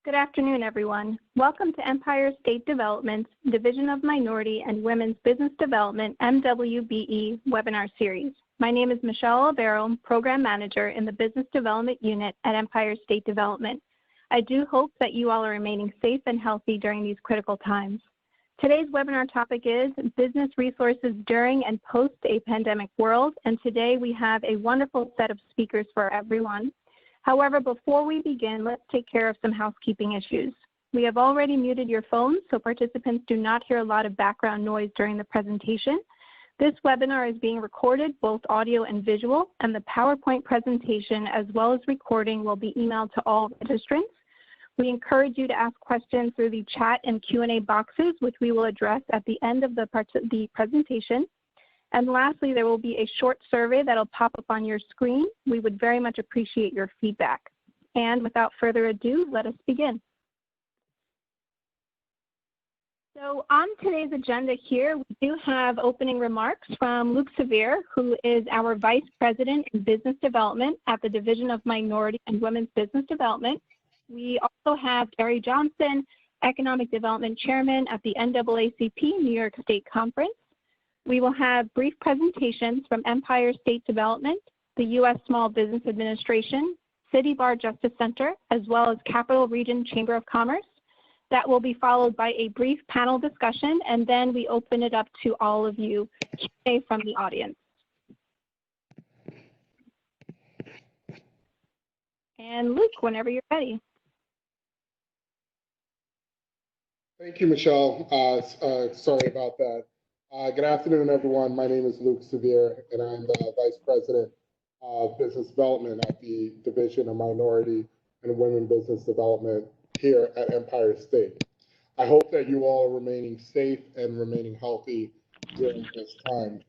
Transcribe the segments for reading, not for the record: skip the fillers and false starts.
Good afternoon, everyone. Welcome to Empire State Development's Division of Minority and Women's Business Development MWBE webinar series. My name is Michelle Albero, Program Manager in the Business Development Unit at Empire State Development. I do hope that you all are remaining safe and healthy during these critical times. Today's webinar topic is Business Resources During and Post a Pandemic World, and today we have a wonderful set of speakers for everyone. However, before we begin, let's take care of some housekeeping issues. We have already muted your phones, so participants do not hear a lot of background noise during the presentation. This webinar is being recorded, both audio and visual, and the PowerPoint presentation as well as recording will be emailed to all registrants. We encourage you to ask questions through the chat and Q&A boxes, which we will address at the end of the presentation. And lastly, there will be a short survey that'll pop up on your screen. We would very much appreciate your feedback. And without further ado, let us begin. So on today's agenda here, we do have opening remarks from Luke Sevier, who is our Vice President in Business Development at the Division of Minority and Women's Business Development. We also have Gary Johnson, Economic Development Chairman at the NAACP New York State Conference. We will have brief presentations from Empire State Development, the U.S. Small Business Administration, City Bar Justice Center, as well as Capital Region Chamber of Commerce. That will be followed by a brief panel discussion, and then we open it up to all of you Q&A from the audience. And Luke, whenever you're ready. Thank you, Michelle. Sorry about that. Good afternoon, everyone. My name is Luke Sevier, and I'm the Vice President of Business Development at the Division of Minority and Women Business Development here at Empire State. I hope that you all are remaining safe and remaining healthy during this time.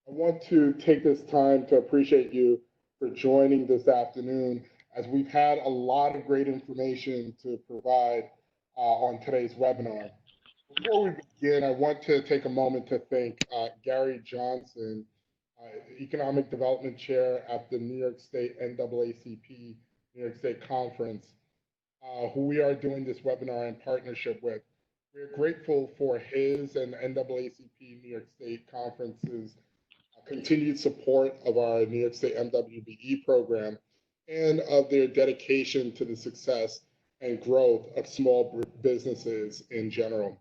I want to take this time to appreciate you for joining this afternoon, as we've had a lot of great information to provide on today's webinar. Before we begin, I want to take a moment to thank Gary Johnson, Economic Development Chair at the New York State NAACP New York State Conference, who we are doing this webinar in partnership with. We're grateful for his and NAACP New York State Conference's continued support of our New York State MWBE program and of their dedication to the success and growth of small businesses in general.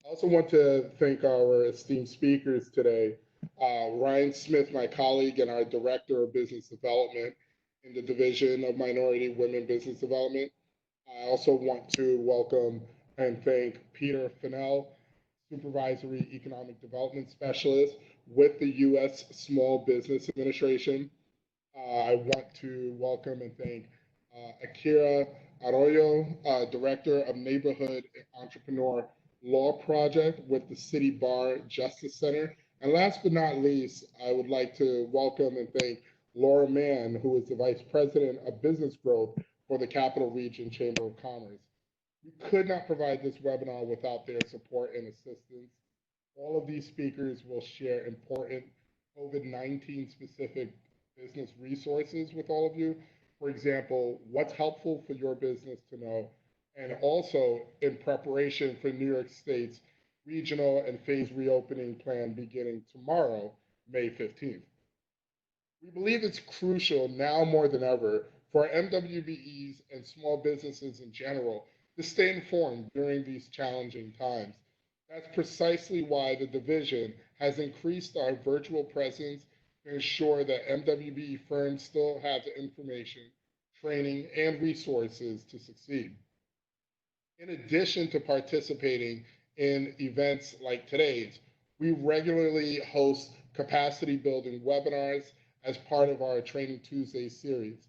I also want to thank our esteemed speakers today. Ryan Smith, my colleague and our Director of Business Development in the Division of Minority Women Business Development. I also want to welcome and thank Peter Fennell, Supervisory Economic Development Specialist with the U.S. Small Business Administration. I want to welcome and thank Akira Arroyo, Director of Neighborhood Entrepreneur Law Project with the City Bar Justice Center. And last but not least, I would like to welcome and thank Laura Mann, who is the Vice President of Business Growth for the Capital Region Chamber of Commerce. We could not provide this webinar without their support and assistance. All of these speakers will share important COVID-19 specific business resources with all of you. For example, what's helpful for your business to know, and also in preparation for New York State's regional and phase reopening plan beginning tomorrow, May 15th. We believe it's crucial now more than ever for MWBEs and small businesses in general to stay informed during these challenging times. That's precisely why the division has increased our virtual presence to ensure that MWBE firms still have the information, training, and resources to succeed. In addition to participating in events like today's, we regularly host capacity building webinars as part of our Training Tuesday series.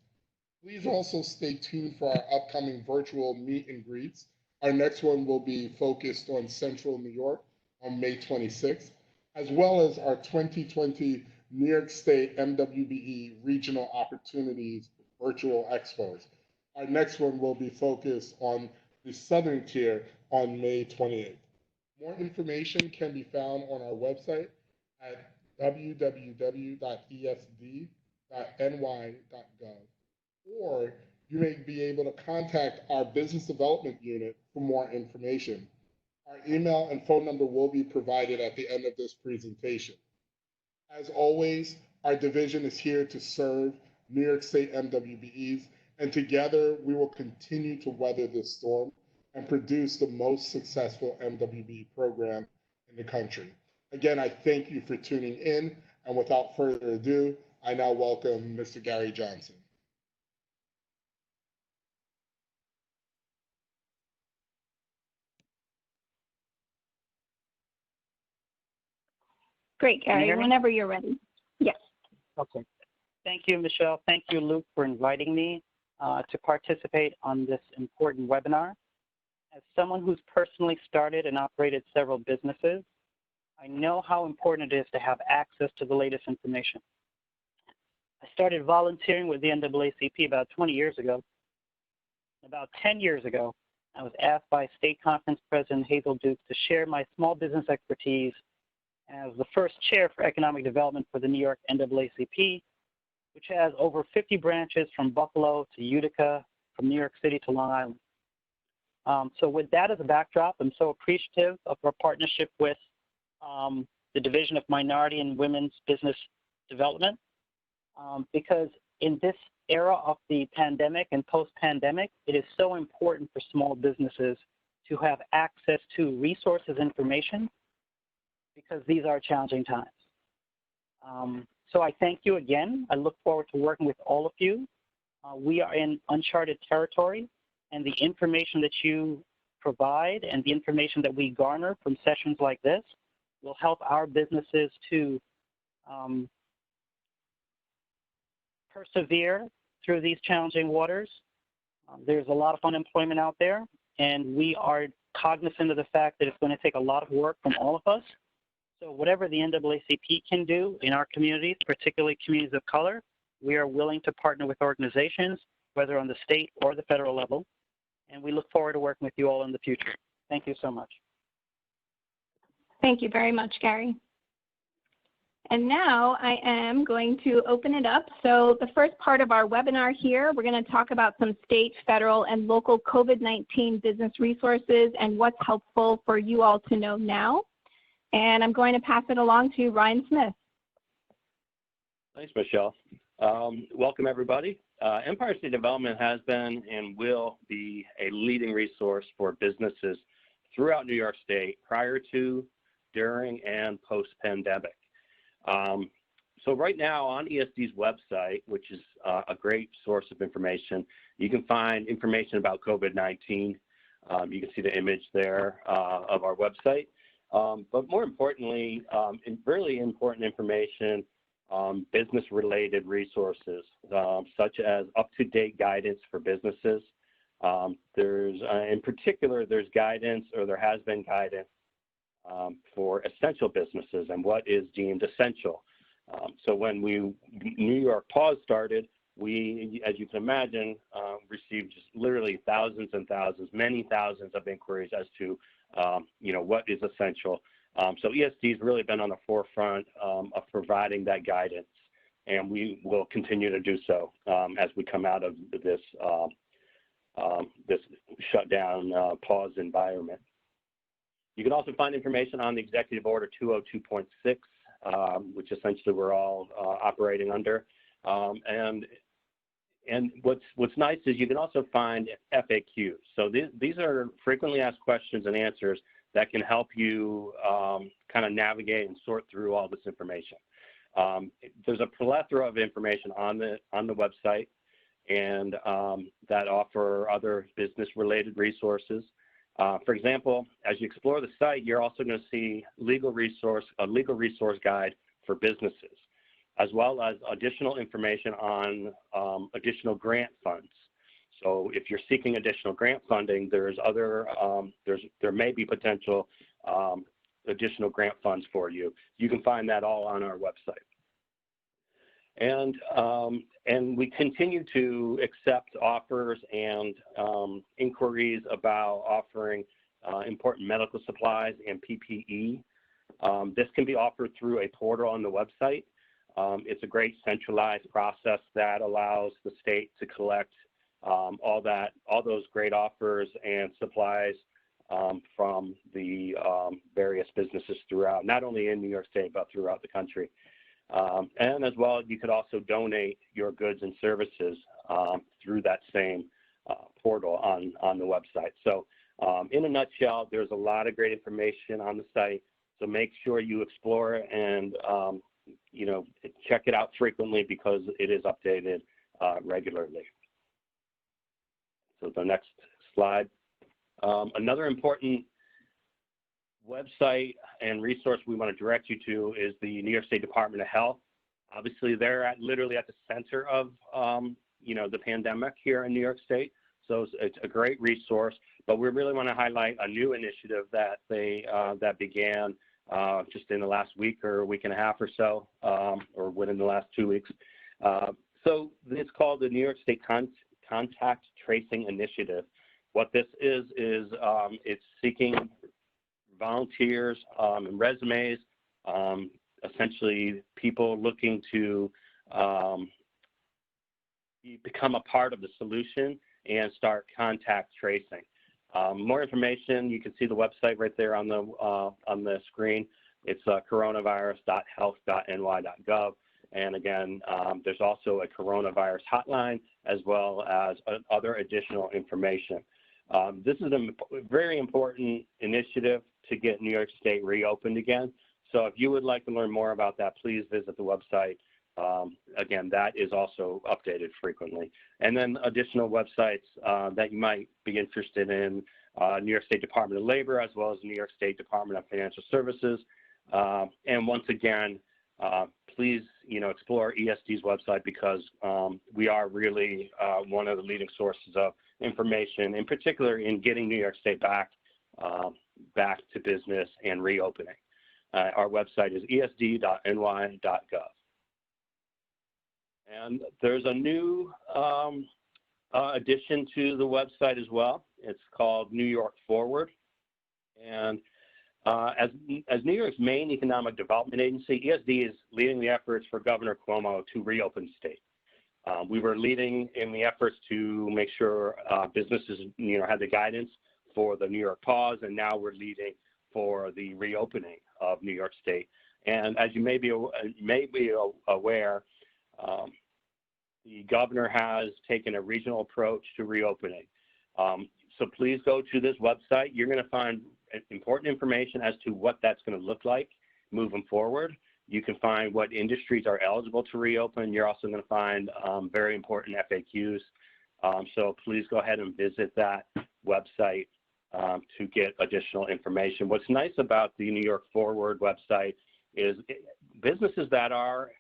Please also stay tuned for our upcoming virtual meet and greets. Our next one will be focused on Central New York on May 26th, as well as our 2020 New York State MWBE Regional Opportunities Virtual Expos. Our next one will be focused on the Southern Tier on May 28th. More information can be found on our website at www.esd.ny.gov, or You may be able to contact our business development unit for more information. Our email and phone number will be provided at the end of this presentation. As always, our division is here to serve New York State MWBEs, and together we will continue to weather this storm and produce the most successful MWBE program in the country. Again, I thank you for tuning in, and without further ado, I now welcome Mr. Gary Johnson. Great, Gary, whenever you're ready. Yes. Okay. Thank you, Michelle. Thank you, Luke, for inviting me to participate on this important webinar. As someone who's personally started and operated several businesses, I know how important it is to have access to the latest information. I started volunteering with the NAACP about 20 years ago. About 10 years ago, I was asked by State Conference President Hazel Duke to share my small business expertise as the first chair for economic development for the New York NAACP, which has over 50 branches from Buffalo to Utica, from New York City to Long Island. So with that as a backdrop, I'm so appreciative of our partnership with the Division of Minority and Women's Business Development, because in this era of the pandemic and post-pandemic, it is so important for small businesses to have access to resources, information, because these are challenging times. So I thank you again. I look forward to working with all of you. We are in uncharted territory, and the information that you provide and the information that we garner from sessions like this will help our businesses to persevere through these challenging waters. There's a lot of unemployment out there, and we are cognizant of the fact that it's going to take a lot of work from all of us. So whatever the NAACP can do in our communities, particularly communities of color, we are willing to partner with organizations, whether on the state or the federal level, and we look forward to working with you all in the future. Thank you so much. Thank you very much, Gary. And now I am going to open it up. So the first part of our webinar here, we're going to talk about some state, federal, and local COVID-19 business resources and what's helpful for you all to know now. And I'm going to pass it along to Ryan Smith. Thanks, Michelle. Welcome, everybody. Empire State Development has been and will be a leading resource for businesses throughout New York State prior to, during, and post-pandemic. So right now on ESD's website, which is a great source of information, you can find information about COVID-19. You can see the image there of our website. But more importantly, really important information, business-related resources, such as up-to-date guidance for businesses. In particular, there's guidance, or there has been guidance, for essential businesses and what is deemed essential. So when New York Pause started, we, as you can imagine, received just literally thousands and thousands, many thousands of inquiries as to what is essential. So ESD has really been on the forefront of providing that guidance, and we will continue to do so as we come out of this this shutdown pause environment. You can also find information on the Executive Order 202.6, which essentially we're all operating under. And what's nice is you can also find FAQs. So these are frequently asked questions and answers that can help you kind of navigate and sort through all this information. There's a plethora of information on the website, and that offer other business-related resources. For example, as you explore the site, you're also going to see a legal resource guide for businesses, as well as additional information on additional grant funds. So if you're seeking additional grant funding, there's there may be potential additional grant funds for you. You can find that all on our website. And we continue to accept offers and inquiries about offering important medical supplies and PPE. This can be offered through a portal on the website. It's a great centralized process that allows the state to collect all those great offers and supplies from the various businesses throughout, not only in New York State, but throughout the country. And as well, you could also donate your goods and services through that same portal on the website. So in a nutshell, there's a lot of great information on the site. So make sure you explore it and check it out frequently because it is updated regularly. So the next slide. Another important website and resource we want to direct you to is the New York State Department of Health. Obviously, they're literally at the center of the pandemic here in New York State. So it's a great resource, but we really want to highlight a new initiative that that began just in the last week or week and a half or so, or within the last 2 weeks. So it's called the New York State Contact Tracing Initiative. What this is it's seeking volunteers and resumes, essentially people looking to become a part of the solution and start contact tracing. More information, you can see the website right there on the screen. It's coronavirus.health.ny.gov. And again, there's also a coronavirus hotline as well as other additional information. This is a very important initiative to get New York State reopened again. So if you would like to learn more about that, please visit the website. Again, that is also updated frequently. And then additional websites that you might be interested in, New York State Department of Labor, as well as New York State Department of Financial Services. And once again, please, explore ESD's website because we are really one of the leading sources of information, in particular in getting New York State back to business and reopening. Our website is esd.ny.gov. And there's a new addition to the website as well. It's called New York Forward. And as New York's main economic development agency, ESD is leading the efforts for Governor Cuomo to reopen the state. We were leading in the efforts to make sure businesses, had the guidance for the New York pause, and now we're leading for the reopening of New York State. And as you may be aware, the governor has taken a regional approach to reopening. So please go to this website. You're going to find important information as to what that's going to look like moving forward. You can find what industries are eligible to reopen. You're also going to find very important FAQs. So please go ahead and visit that website to get additional information. What's nice about the New York Forward website is businesses that are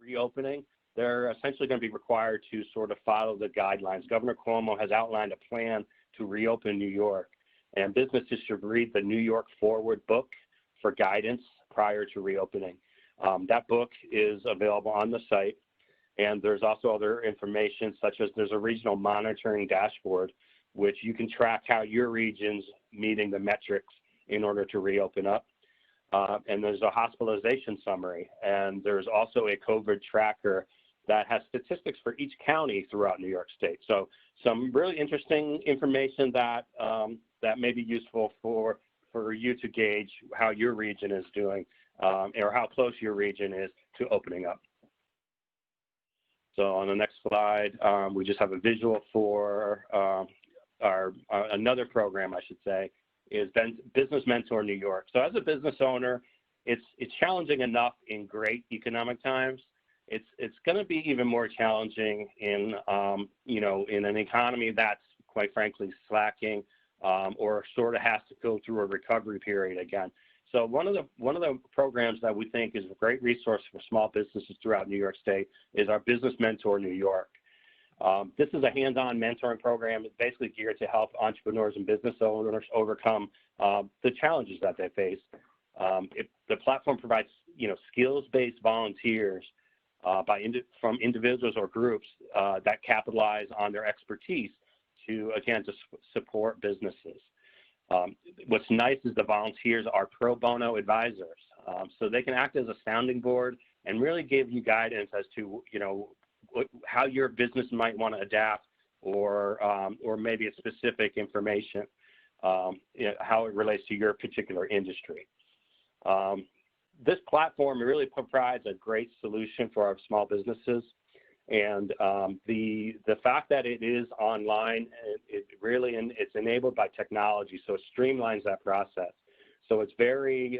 reopening, they're essentially going to be required to sort of follow the guidelines. Governor Cuomo has outlined a plan to reopen New York, and businesses should read the New York Forward book for guidance prior to reopening. That book is available on the site, and there's also other information such as there's a regional monitoring dashboard, which you can track how your region's meeting the metrics in order to reopen up. And there's a hospitalization summary, and there's also a COVID tracker that has statistics for each county throughout New York State. So some really interesting information that that may be useful for you to gauge how your region is doing or how close your region is to opening up. So on the next slide, we just have a visual for another program, I should say, is Business Mentor New York. So as a business owner, it's challenging enough in great economic times. It's going to be even more challenging in in an economy that's quite frankly slacking or sort of has to go through a recovery period again. So one of the programs that we think is a great resource for small businesses throughout New York State is our Business Mentor New York. This is a hands-on mentoring program. It's basically geared to help entrepreneurs and business owners overcome the challenges that they face. The platform provides skills-based volunteers from individuals or groups that capitalize on their expertise to support businesses. What's nice is the volunteers are pro bono advisors, so they can act as a sounding board and really give you guidance as to how your business might want to adapt or maybe it's specific information, how it relates to your particular industry. This platform really provides a great solution for our small businesses. And the fact that it is online, it's enabled by technology, so it streamlines that process. So it's very,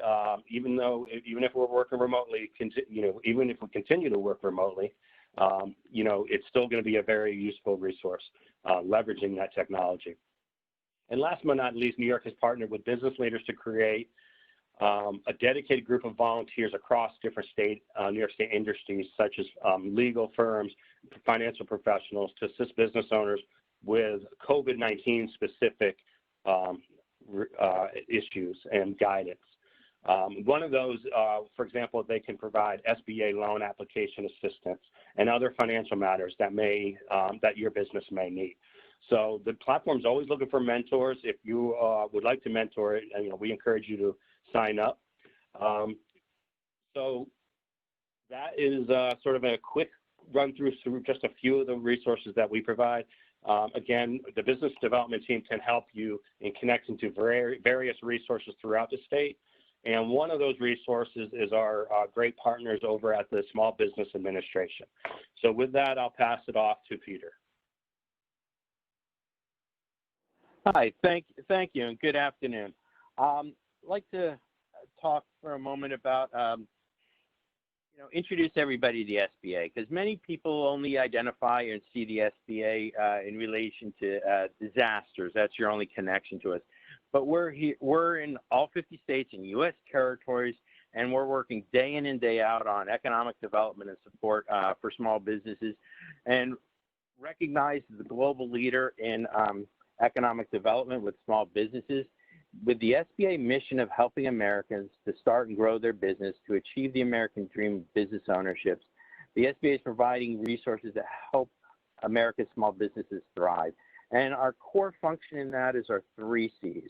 even if we're working remotely, even if we continue to work remotely, it's still going to be a very useful resource, leveraging that technology. And last but not least, New York has partnered with business leaders to create a dedicated group of volunteers across different New York State industries, such as legal firms, financial professionals, to assist business owners with COVID-19 specific issues and guidance. One of those, for example, they can provide SBA loan application assistance and other financial matters that that your business may need. So the platform is always looking for mentors. If you would like to mentor it, we encourage you to sign up. So that is sort of a quick run through just a few of the resources that we provide. Again, the business development team can help you in connecting to various resources throughout the state. And one of those resources is our great partners over at the Small Business Administration. So with that, I'll pass it off to Peter. Hi, thank you, and good afternoon. I'd like to talk for a moment about, introduce everybody to the SBA, because many people only identify and see the SBA in relation to disasters. That's your only connection to us. But we're in all 50 states and U.S. territories, and we're working day in and day out on economic development and support for small businesses, and recognized as the global leader in economic development with small businesses, with the SBA mission of helping Americans to start and grow their business to achieve the American dream of business ownerships. The SBA is providing resources that help America's small businesses thrive. And our core function in that is our 3 C's: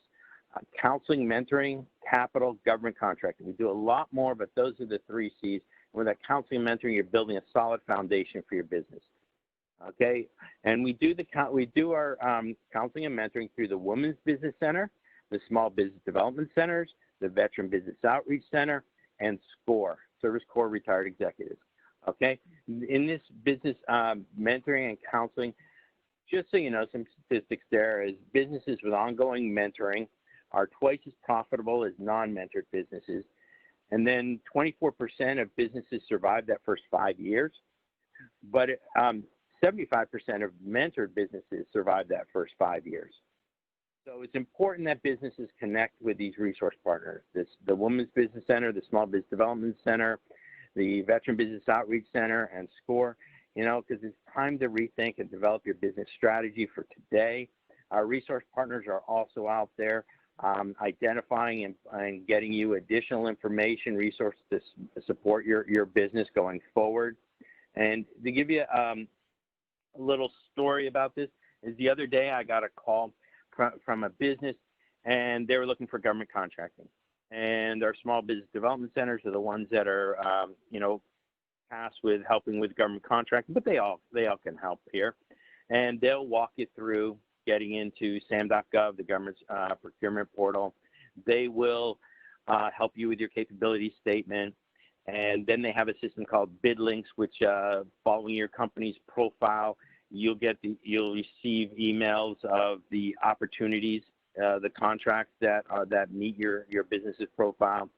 counseling, mentoring, capital, government contracting. We do a lot more, but those are the 3 C's. And with that counseling and mentoring, you're building a solid foundation for your business. Okay, and we do our counseling and mentoring through the Women's Business Center, the Small Business Development Centers, the Veteran Business Outreach Center, and SCORE, Service Corps Retired Executives. Okay, in this business mentoring and counseling, just so you know, some statistics there is businesses with ongoing mentoring are twice as profitable as non-mentored businesses. And then 24% of businesses survive that first 5 years. But 75% of mentored businesses survive that first 5 years. So it's important that businesses connect with these resource partners, the Women's Business Center, the Small Business Development Center, the Veteran Business Outreach Center, and SCORE, because it's time to rethink and develop your business strategy for today. Our resource partners are also out there identifying and getting you additional information, resources to support your business going forward. And to give you a little story about this, is the other day I got a call from a business, and they were looking for government contracting. And our small business development centers are the ones that are, tasked with helping with government contracting, but they all can help here. And they'll walk you through getting into SAM.gov, the government's procurement portal. They will help you with your capability statement. And then they have a system called Bid Links, which following your company's profile, you'll receive emails of the opportunities, the contracts that meet your business's profile.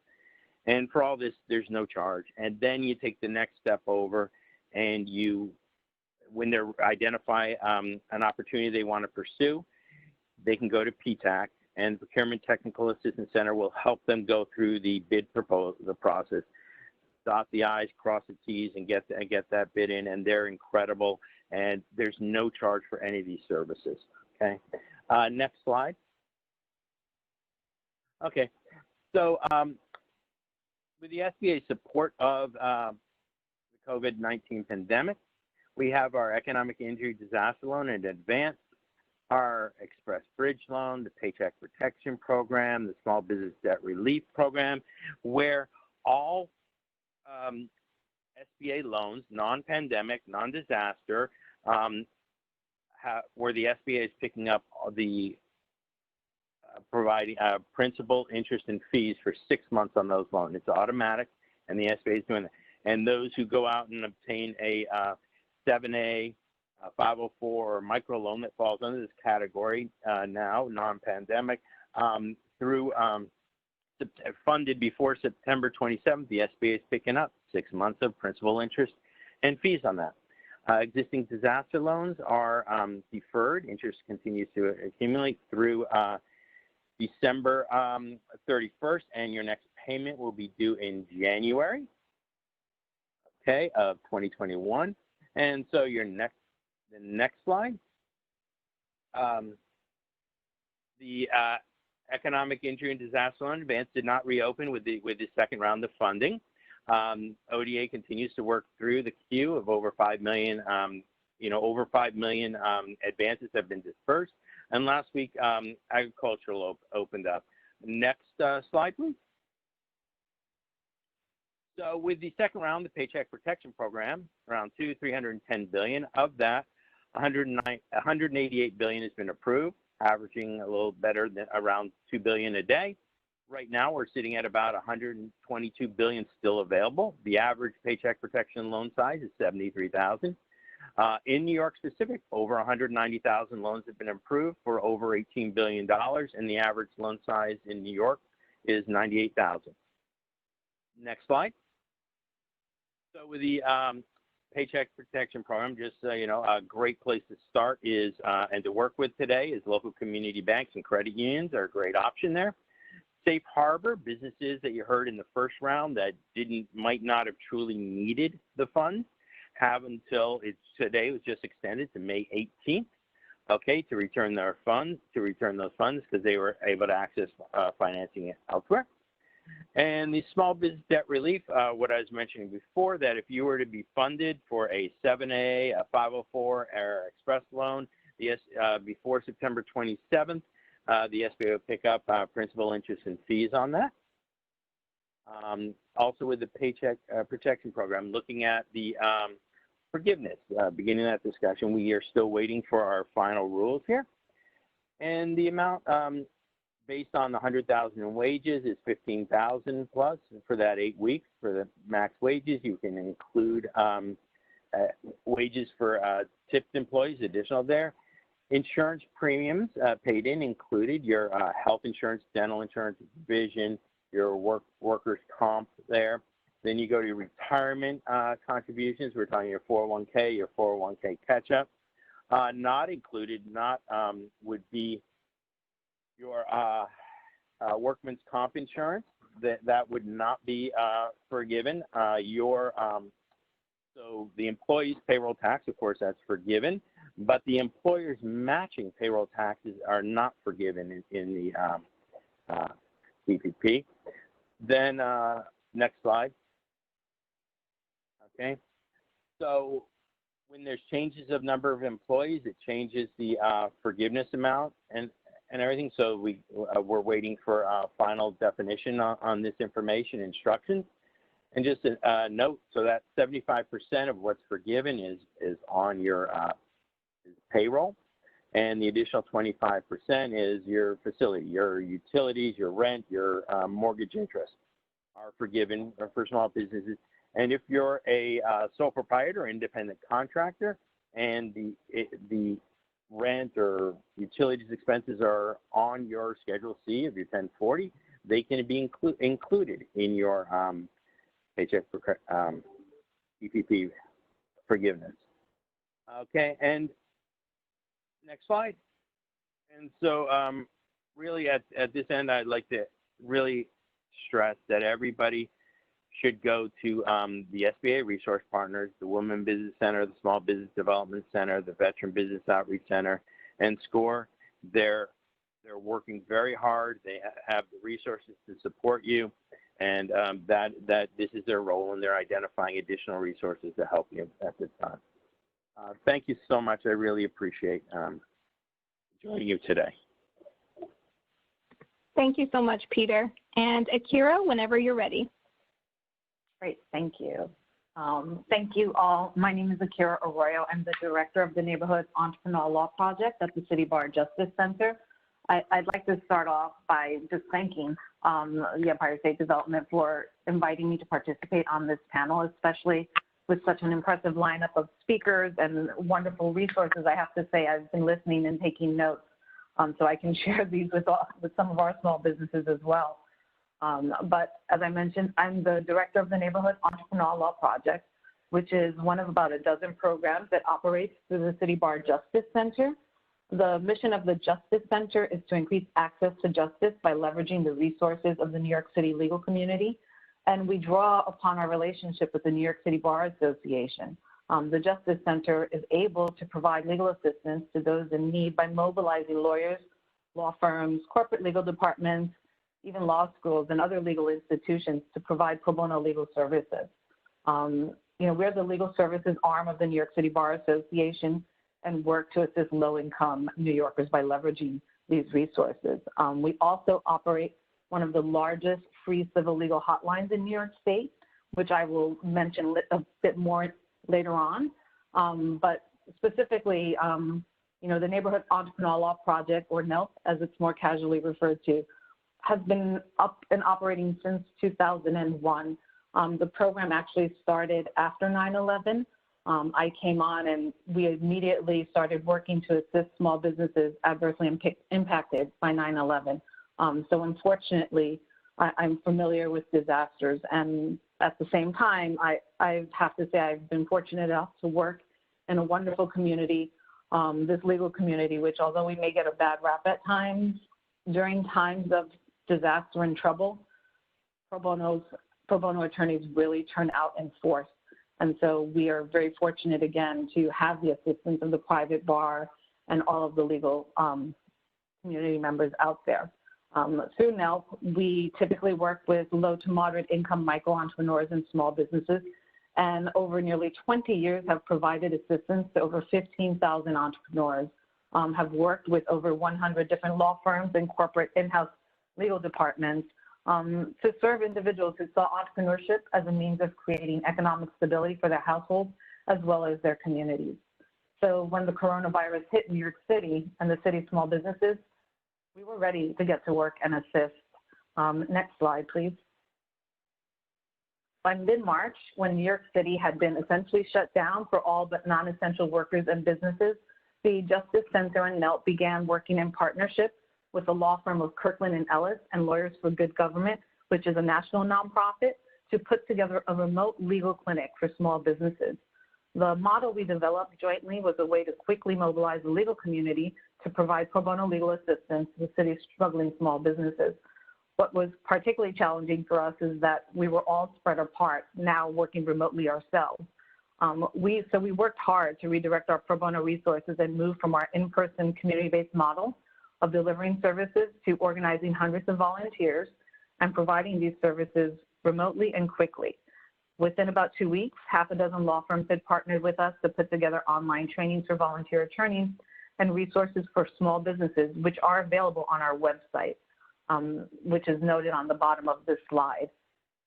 And for all this, there's no charge. And then you take the next step over, and when they identify an opportunity they want to pursue, they can go to PTAC, and Procurement Technical Assistance Center will help them go through the bid process, dot the I's, cross the T's, and get that bid in. And they're incredible. And there's no charge for any of these services. Okay. Next slide. Okay. So with the SBA support of the COVID-19 pandemic, we have our Economic Injury Disaster Loan in advance, our Express Bridge Loan, the Paycheck Protection Program, the Small Business Debt Relief Program, where all SBA loans, non-pandemic, non-disaster, where the SBA is picking up the providing principal, interest, and fees for 6 months on those loans. It's automatic, and the SBA is doing that. And those who go out and obtain a 7A, 504, or micro loan that falls under this category now, non-pandemic, through funded before September 27th, the SBA is picking up 6 months of principal, interest, and fees on that. Existing disaster loans are deferred. Interest continues to accumulate through December 31st, and your next payment will be due in January, okay, of 2021. And so the next slide, the economic injury and disaster loan advance did not reopen with the second round of funding. ODA continues to work through the queue of over 5 million, over 5 million advances have been dispersed. And last week, agricultural opened up. Next slide, please. So with the second round, the Paycheck Protection Program, around $310 billion. Of that, $188 billion has been approved, averaging a little better than around $2 billion a day. Right now, we're sitting at about $122 billion still available. The average Paycheck Protection loan size is $73,000. In New York specific, over 190,000 loans have been approved for over $18 billion, and the average loan size in New York is $98,000. Next slide. So with the Paycheck Protection Program, just so you know, a great place to start is and to work with today is local community banks and credit unions are a great option there. Safe harbor, businesses that you heard in the first round that might not have truly needed the funds, have until today was just extended to May 18th, okay, to return those funds because they were able to access financing elsewhere. And the small business debt relief, what I was mentioning before, that if you were to be funded for a 7A, a 504, or express loan before September 27th, the SBA will pick up principal, interest, and fees on that. Also with the Paycheck Protection Program, looking at the forgiveness, beginning that discussion, we are still waiting for our final rules here. And the amount based on the 100,000 in wages is 15,000 plus for that 8 weeks. For the max wages, you can include wages for tipped employees, additional there. Insurance premiums paid in included your health insurance, dental insurance, vision, your workers' comp there. Then you go to your retirement contributions. We're talking your 401k, your 401k catch-up. Not included, would be your workman's comp insurance. That would not be forgiven. So the employee's payroll tax, of course, that's forgiven, but the employer's matching payroll taxes are not forgiven in the PPP. Then next slide. Okay, so when there's changes of number of employees, it changes the forgiveness amount and everything. So we're waiting for a final definition on this information, instructions. And just a note, so that 75% of what's forgiven is on your payroll, and the additional 25% is your facility, your utilities, your rent, your mortgage interest are forgiven for small businesses. And if you're a sole proprietor or independent contractor and the rent or utilities expenses are on your Schedule C of your 1040, they can be included in your Paycheck PPP forgiveness. Okay, and next slide. And so really at this end, I'd like to really stress that everybody should go to the SBA resource partners, the Women Business Center, the Small Business Development Center, the Veteran Business Outreach Center, and SCORE. They're working very hard. They have the resources to support you, and that this is their role, and they're identifying additional resources to help you at this time. Thank you so much. I really appreciate joining you today. Thank you so much, Peter. And Akira, whenever you're ready. Great, thank you. Thank you all. My name is Akira Arroyo. I'm the director of the Neighborhood Entrepreneurial Law Project at the City Bar Justice Center. I'd like to start off by just thanking the Empire State Development for inviting me to participate on this panel, especially with such an impressive lineup of speakers and wonderful resources. I have to say I've been listening and taking notes so I can share these with some of our small businesses as well. But as I mentioned, I'm the director of the Neighborhood Entrepreneurial Law Project, which is one of about a dozen programs that operates through the City Bar Justice Center. The mission of the Justice Center is to increase access to justice by leveraging the resources of the New York City legal community. And we draw upon our relationship with the New York City Bar Association. The Justice Center is able to provide legal assistance to those in need by mobilizing lawyers, law firms, corporate legal departments, even law schools and other legal institutions to provide pro bono legal services. We're the legal services arm of the New York City Bar Association and work to assist low-income New Yorkers by leveraging these resources. We also operate one of the largest free civil legal hotlines in New York State, which I will mention a bit more later on. But specifically, the Neighborhood Entrepreneurial Law Project, or NELP, as it's more casually referred to, has been up and operating since 2001. The program actually started after 9/11. I came on and we immediately started working to assist small businesses adversely impacted by 9/11. So unfortunately, I'm familiar with disasters, and at the same time, I have to say I've been fortunate enough to work in a wonderful community, this legal community, which although we may get a bad rap at times, during times of disaster and trouble, pro bono attorneys really turn out in force. And so we are very fortunate, again, to have the assistance of the private bar and all of the legal community members out there. Through NELP, we typically work with low to moderate income micro entrepreneurs and small businesses, and over nearly 20 years have provided assistance to over 15,000 entrepreneurs, have worked with over 100 different law firms and corporate in-house legal departments to serve individuals who saw entrepreneurship as a means of creating economic stability for their households as well as their communities. So when the coronavirus hit New York City and the city's small businesses, we were ready to get to work and assist. Next slide, please. By mid-March, when New York City had been essentially shut down for all but non-essential workers and businesses, the Justice Center and NELP began working in partnership with the law firm of Kirkland & Ellis and Lawyers for Good Government, which is a national nonprofit, to put together a remote legal clinic for small businesses. The model we developed jointly was a way to quickly mobilize the legal community to provide pro bono legal assistance to the city's struggling small businesses. What was particularly challenging for us is that we were all spread apart, now working remotely ourselves. So we worked hard to redirect our pro bono resources and move from our in-person community-based model of delivering services to organizing hundreds of volunteers and providing these services remotely and quickly. Within about 2 weeks, half a dozen law firms had partnered with us to put together online trainings for volunteer attorneys and resources for small businesses, which are available on our website, which is noted on the bottom of this slide.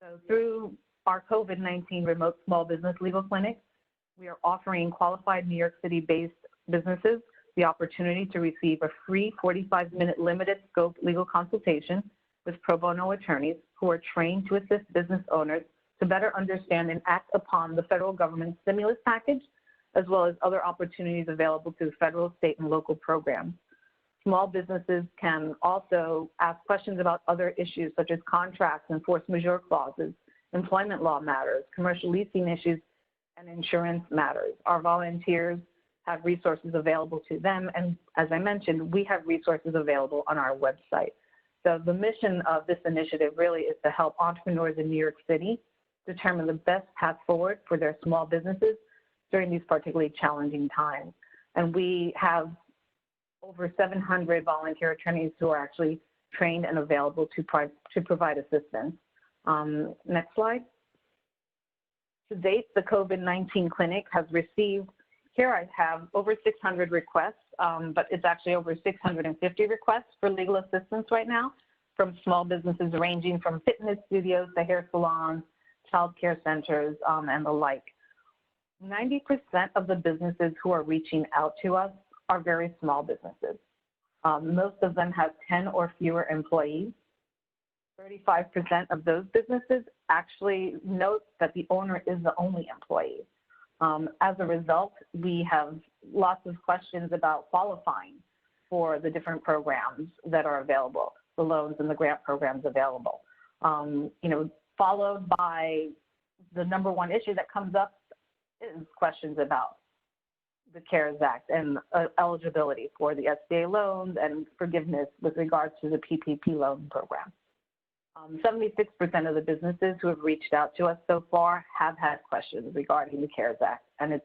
So through our COVID-19 remote small business legal clinic, we are offering qualified New York City-based businesses the opportunity to receive a free 45-minute limited scope legal consultation with pro bono attorneys who are trained to assist business owners to better understand and act upon the federal government stimulus package, as well as other opportunities available through federal, state, and local programs. Small businesses can also ask questions about other issues such as contracts and force majeure clauses, employment law matters, commercial leasing issues, and insurance matters. Our volunteers have resources available to them, and as I mentioned, we have resources available on our website. So the mission of this initiative really is to help entrepreneurs in New York City determine the best path forward for their small businesses during these particularly challenging times. And we have over 700 volunteer attorneys who are actually trained and available to provide assistance. Next slide. To date, the COVID-19 clinic has received, here I have over 600 requests, but it's actually over 650 requests for legal assistance right now from small businesses ranging from fitness studios to hair salons child care centers, and the like. 90% of the businesses who are reaching out to us are very small businesses. Most of them have 10 or fewer employees. 35% of those businesses actually note that the owner is the only employee. As a result, we have lots of questions about qualifying for the different programs that are available, the loans and the grant programs available. Followed by the number one issue that comes up is questions about the CARES Act and eligibility for the SBA loans and forgiveness with regards to the PPP loan program. 76% of the businesses who have reached out to us so far have had questions regarding the CARES Act and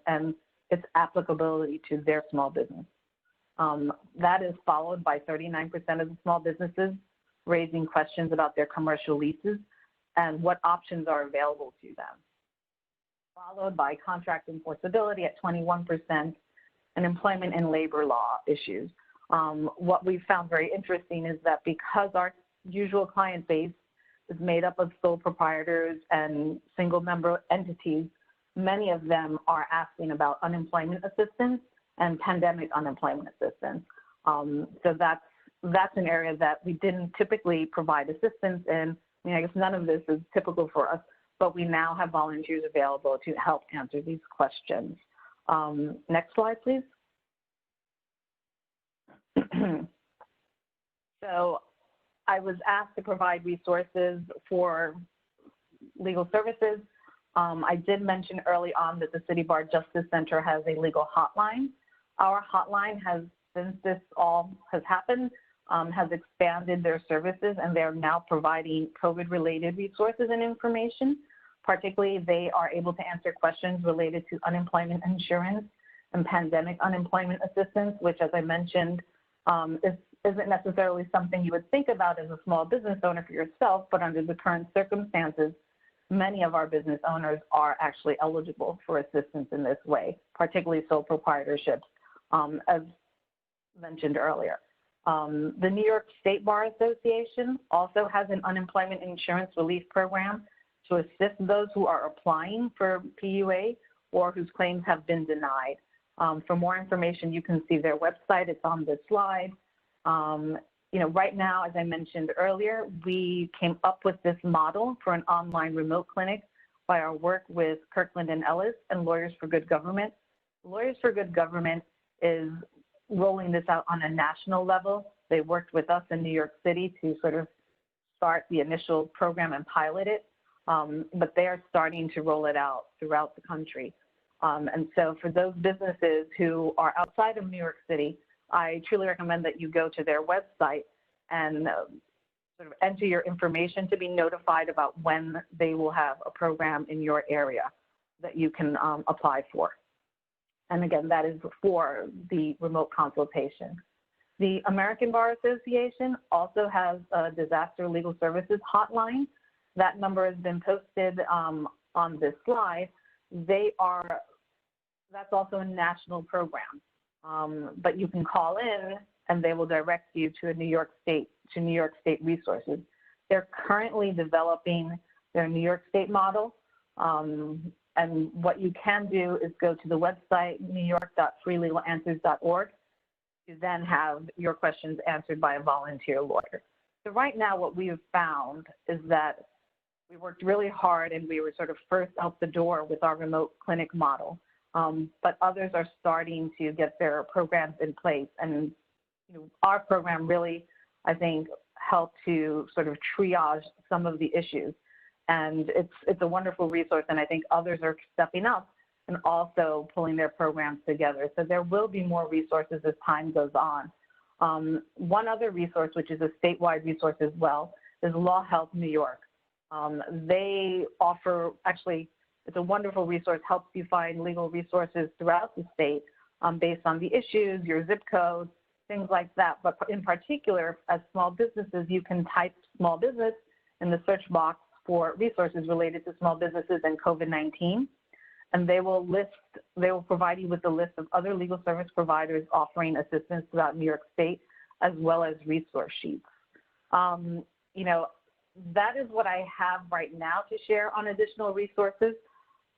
its applicability to their small business. That is followed by 39% of the small businesses raising questions about their commercial leases and what options are available to them. Followed by contract enforceability at 21% and employment and labor law issues. What we've found very interesting is that because our usual client base is made up of sole proprietors and single member entities, many of them are asking about unemployment assistance and pandemic unemployment assistance. So that's an area that we didn't typically provide assistance in. I mean, I guess none of this is typical for us, but we now have volunteers available to help answer these questions. Next slide, please. So I was asked to provide resources for legal services. I did mention early on that the City Bar Justice Center has a legal hotline. Our hotline has, since this all has happened, has expanded their services, and they're now providing COVID-related resources and information. Particularly, they are able to answer questions related to unemployment insurance and pandemic unemployment assistance, which, as I mentioned, isn't necessarily something you would think about as a small business owner for yourself, but under the current circumstances, many of our business owners are actually eligible for assistance in this way, particularly sole proprietorships, as mentioned earlier. The New York State Bar Association also has an unemployment insurance relief program to assist those who are applying for PUA or whose claims have been denied. For more information, you can see their website. It's on this slide. Right now, as I mentioned earlier, we came up with this model for an online remote clinic by our work with Kirkland & Ellis and Lawyers for Good Government. Lawyers for Good Government is rolling this out on a national level. They worked with us in New York City to sort of start the initial program and pilot it, but they are starting to roll it out throughout the country. And so for those businesses who are outside of New York City, I truly recommend that you go to their website and sort of enter your information to be notified about when they will have a program in your area that you can apply for. And again, that is for the remote consultation. The American Bar Association also has a disaster legal services hotline. That number has been posted on this slide. That's also a national program, but you can call in and they will direct you to New York State resources. They're currently developing their New York State model. And what you can do is go to the website, newyork.freelegalanswers.org, to then have your questions answered by a volunteer lawyer. So right now what we have found is that we worked really hard and we were sort of first out the door with our remote clinic model. But others are starting to get their programs in place. And our program really, I think, helped to sort of triage some of the issues. And it's a wonderful resource, and I think others are stepping up and also pulling their programs together. So there will be more resources as time goes on. One other resource, which is a statewide resource as well, is Law Help New York. They offer, actually, it's a wonderful resource, helps you find legal resources throughout the state based on the issues, your zip code, things like that. But in particular, as small businesses, you can type small business in the search box for resources related to small businesses and COVID-19. And they will provide you with a list of other legal service providers offering assistance throughout New York State, as well as resource sheets. that is what I have right now to share on additional resources.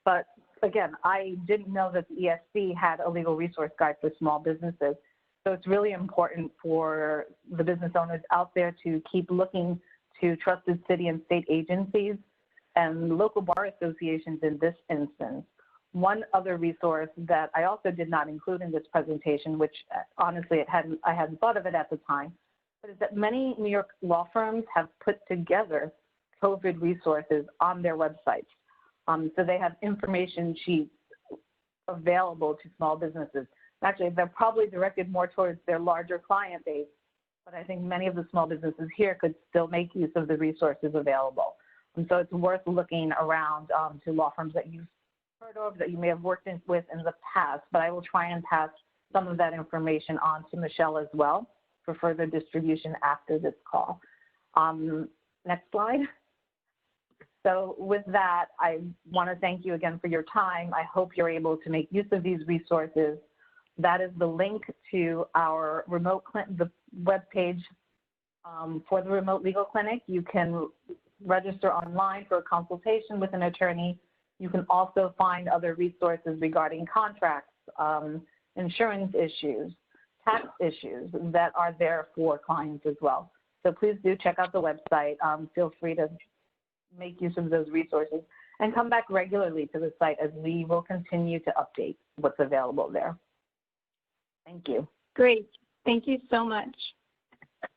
But again, I didn't know that the ESD had a legal resource guide for small businesses. So it's really important for the business owners out there to keep looking to trusted city and state agencies and local bar associations in this instance. One other resource that I also did not include in this presentation, which honestly I hadn't thought of it at the time, but is that many New York law firms have put together COVID resources on their websites. So they have information sheets available to small businesses. Actually, they're probably directed more towards their larger client base, but I think many of the small businesses here could still make use of the resources available. And so it's worth looking around to law firms that you've heard of, that you may have worked with in the past, but I will try and pass some of that information on to Michelle as well for further distribution after this call. Next slide. So with that, I want to thank you again for your time. I hope you're able to make use of these resources. That is the link to our remote the webpage for the remote legal clinic. You can register online for a consultation with an attorney. You can also find other resources regarding contracts, insurance issues, tax issues that are there for clients as well. So please do check out the website. Feel free to make use of those resources and come back regularly to the site as we will continue to update what's available there. Thank you. Great. Thank you so much.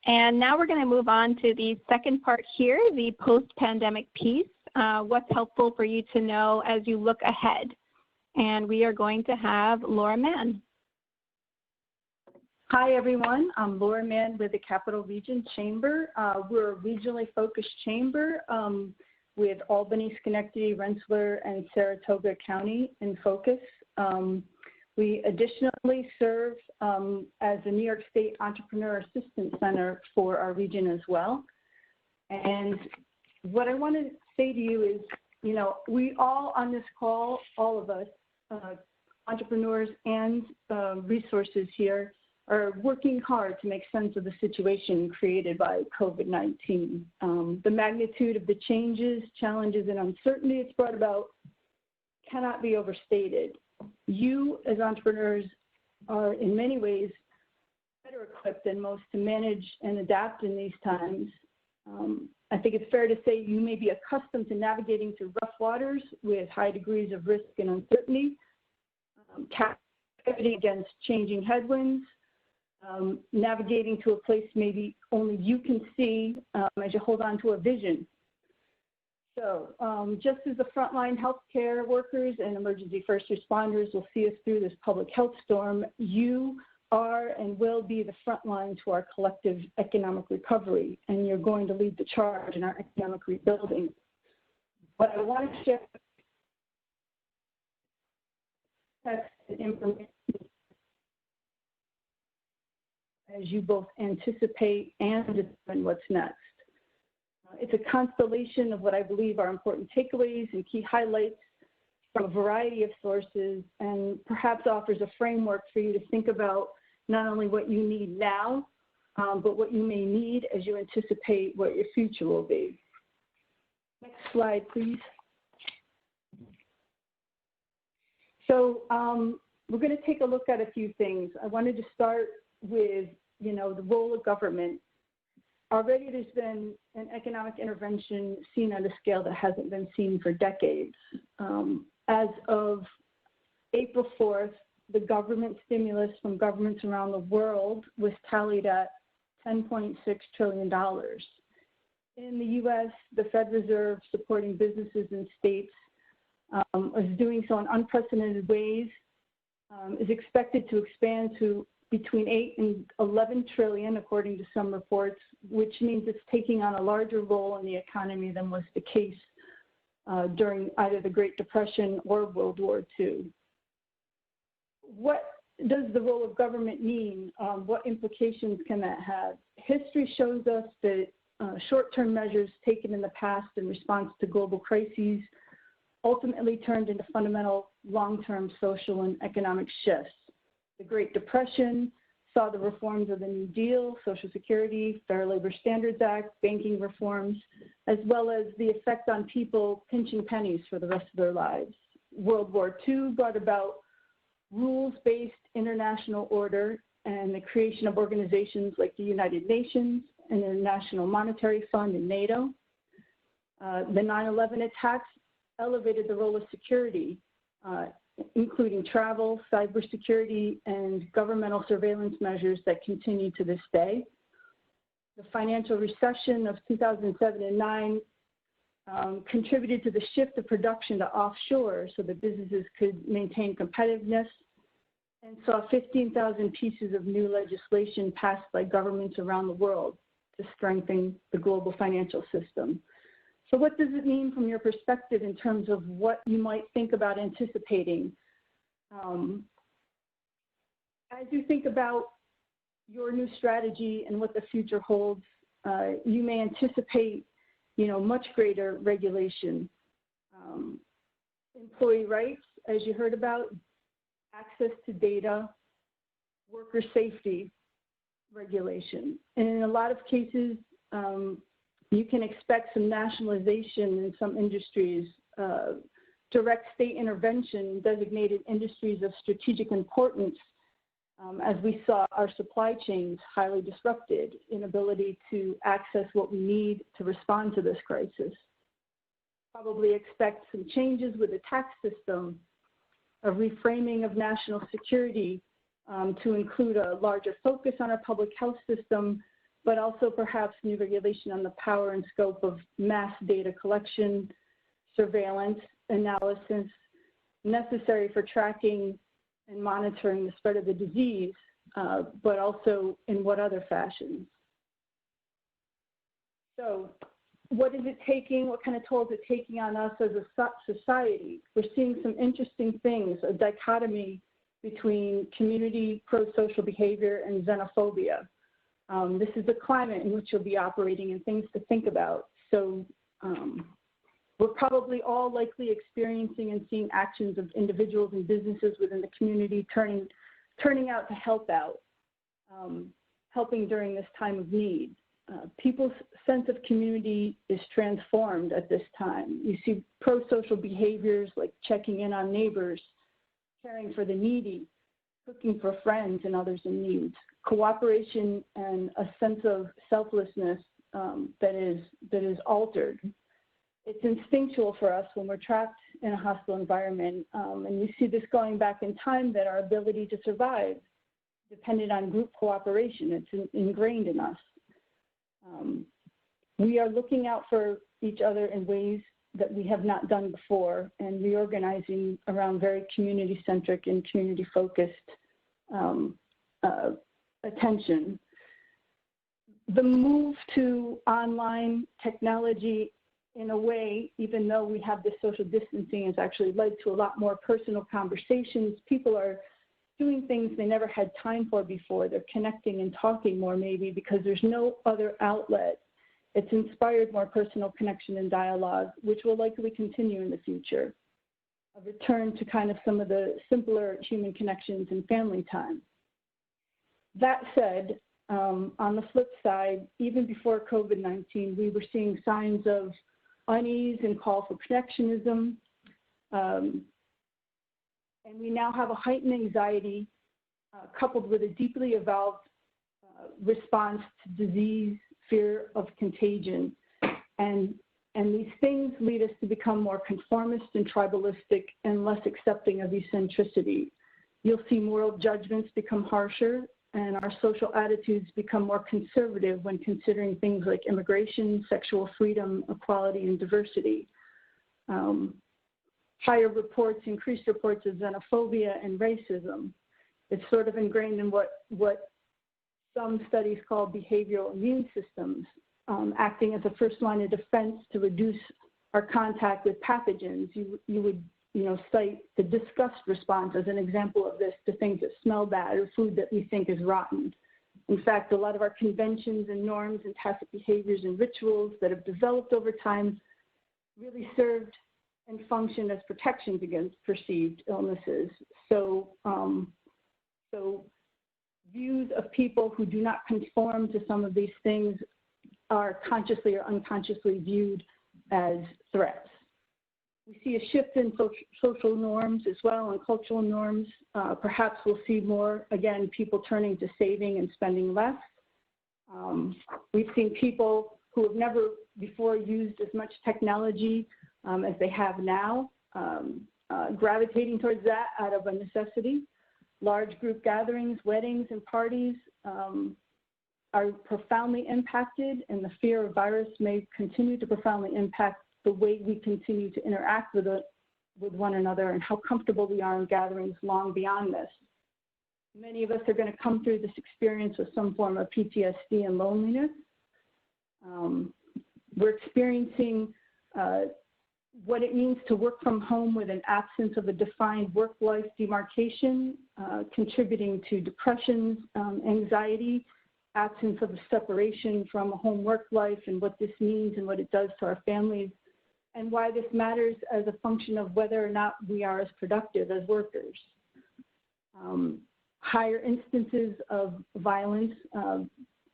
And now we're going to move on to the second part here, the post-pandemic piece, what's helpful for you to know as you look ahead. And we are going to have Laura Mann. Hi, everyone. I'm Laura Mann with the Capital Region Chamber. We're a regionally focused chamber with Albany, Schenectady, Rensselaer, and Saratoga County in focus. We additionally serve as a New York State Entrepreneur Assistance Center for our region as well. And what I want to say to you is, you know, we all on this call, all of us, entrepreneurs and resources here, are working hard to make sense of the situation created by COVID-19. The magnitude of the changes, challenges, and uncertainty it's brought about cannot be overstated. You, as entrepreneurs, are in many ways better equipped than most to manage and adapt in these times. I think it's fair to say you may be accustomed to navigating through rough waters with high degrees of risk and uncertainty, captivity against changing headwinds, navigating to a place maybe only you can see as you hold on to a vision. So just as the frontline healthcare workers and emergency first responders will see us through this public health storm, you are and will be the front line to our collective economic recovery, and you're going to lead the charge in our economic rebuilding. What I want to share is information as you both anticipate and determine what's next. It's a constellation of what I believe are important takeaways and key highlights from a variety of sources, and perhaps offers a framework for you to think about not only what you need now, but what you may need as you anticipate what your future will be. Next slide, please. So we're going to take a look at a few things. I wanted to start with, you know, the role of government. Already there's been an economic intervention seen on a scale that hasn't been seen for decades. As of April 4th, the government stimulus from governments around the world was tallied at $10.6 trillion. In the US, the Fed Reserve, supporting businesses and states, is doing so in unprecedented ways, is expected to expand to between 8 and 11 trillion, according to some reports, which means it's taking on a larger role in the economy than was the case during either the Great Depression or World War II. What does the role of government mean? What implications can that have? History shows us that short-term measures taken in the past in response to global crises ultimately turned into fundamental long-term social and economic shifts. The Great Depression saw the reforms of the New Deal, Social Security, Fair Labor Standards Act, banking reforms, as well as the effect on people pinching pennies for the rest of their lives. World War II brought about rules-based international order and the creation of organizations like the United Nations and the International Monetary Fund and NATO. The 9/11 attacks elevated the role of security, including travel, cybersecurity, and governmental surveillance measures that continue to this day. The financial recession of 2007 and 9 contributed to the shift of production to offshore so that businesses could maintain competitiveness, and saw 15,000 pieces of new legislation passed by governments around the world to strengthen the global financial system. So what does it mean from your perspective in terms of what you might think about anticipating? As you think about your new strategy and what the future holds, you may anticipate, much greater regulation. Employee rights, as you heard about, access to data, worker safety regulation. And in a lot of cases, you can expect some nationalization in some industries, direct state intervention, designated industries of strategic importance, as we saw our supply chains highly disrupted, inability to access what we need to respond to this crisis. Probably expect some changes with the tax system, a reframing of national security to include a larger focus on our public health system, but also perhaps new regulation on the power and scope of mass data collection, surveillance, analysis, necessary for tracking and monitoring the spread of the disease, but also in what other fashions. So what is it taking? What kind of toll is it taking on us as a society? We're seeing some interesting things, a dichotomy between community pro-social behavior and xenophobia. This is the climate in which you'll be operating and things to think about. So we're probably all likely experiencing and seeing actions of individuals and businesses within the community turning out to help out, helping during this time of need. People's sense of community is transformed at this time. You see pro-social behaviors like checking in on neighbors, caring for the needy, cooking for friends and others in need, cooperation and a sense of selflessness that is altered. It's instinctual for us when we're trapped in a hostile environment, and you see this going back in time that our ability to survive depended on group cooperation. It's ingrained in us. We are looking out for each other in ways that we have not done before and reorganizing around very community-centric and community-focused attention. The move to online technology, in a way, even though we have this social distancing, has actually led to a lot more personal conversations. People are doing things they never had time for before. They're connecting and talking more maybe because there's no other outlet. It's inspired more personal connection and dialogue, which will likely continue in the future. A return to kind of some of the simpler human connections and family time. That said, on the flip side, even before COVID-19, we were seeing signs of unease and call for protectionism. And we now have a heightened anxiety coupled with a deeply evolved response to disease, fear of contagion. And these things lead us to become more conformist and tribalistic and less accepting of eccentricity. You'll see moral judgments become harsher and our social attitudes become more conservative when considering things like immigration, sexual freedom, equality, and diversity. Higher reports, increased reports of xenophobia and racism. It's sort of ingrained in what some studies call behavioral immune systems, acting as a first line of defense to reduce our contact with pathogens. You would cite the disgust response as an example of this to things that smell bad or food that we think is rotten. In fact, a lot of our conventions and norms and tacit behaviors and rituals that have developed over time really served and function as protections against perceived illnesses. So views of people who do not conform to some of these things are consciously or unconsciously viewed as threats. We see a shift in social norms as well, and cultural norms. Perhaps we'll see more, again, people turning to saving and spending less. We've seen people who have never before used as much technology as they have now, gravitating towards that out of a necessity. Large group gatherings, weddings, and parties are profoundly impacted, and the fear of virus may continue to profoundly impact the way we continue to interact with one another and how comfortable we are in gatherings long beyond this. Many of us are going to come through this experience with some form of PTSD and loneliness. We're experiencing what it means to work from home with an absence of a defined work-life demarcation, contributing to depression, anxiety, absence of a separation from a home-work life, and what this means and what it does to our families, and why this matters as a function of whether or not we are as productive as workers. Higher instances of violence,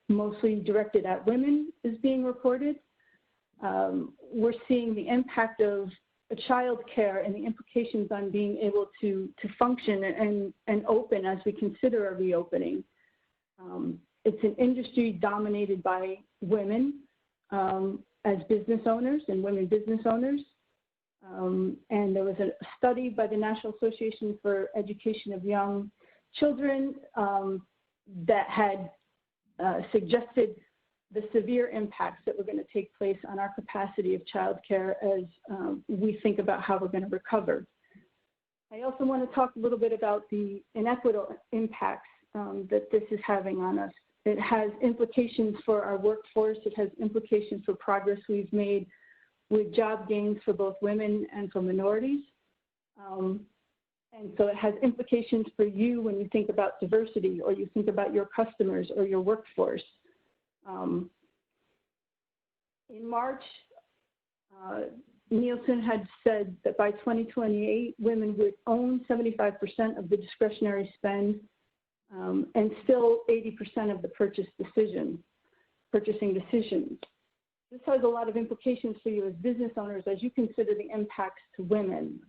mostly directed at women, is being reported. We're seeing the impact of child care and the implications on being able to function and open as we consider a reopening. It's an industry dominated by women as business owners and women business owners. And there was a study by the National Association for Education of Young Children that had suggested the severe impacts that were going to take place on our capacity of childcare as we think about how we're going to recover. I also want to talk a little bit about the inequitable impacts that this is having on us. It has implications for our workforce. It has implications for progress we've made with job gains for both women and for minorities. And so it has implications for you when you think about diversity, or you think about your customers or your workforce. In March, Nielsen had said that by 2028, women would own 75% of the discretionary spend and still 80% of the purchasing decisions. This has a lot of implications for you as business owners as you consider the impacts to women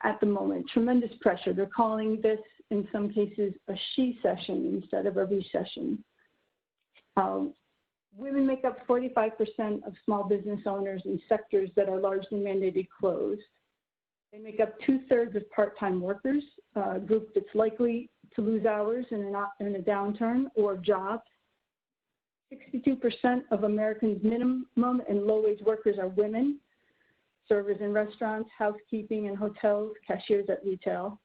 at the moment. Tremendous pressure. They're calling this, in some cases, a she-session instead of a recession. Women make up 45% of small business owners in sectors that are largely mandated closed. They make up 2/3 of part-time workers, a group that's likely to lose hours in a downturn or jobs. 62% of Americans' minimum and low-wage workers are women, servers in restaurants, housekeeping in hotels, cashiers at retail.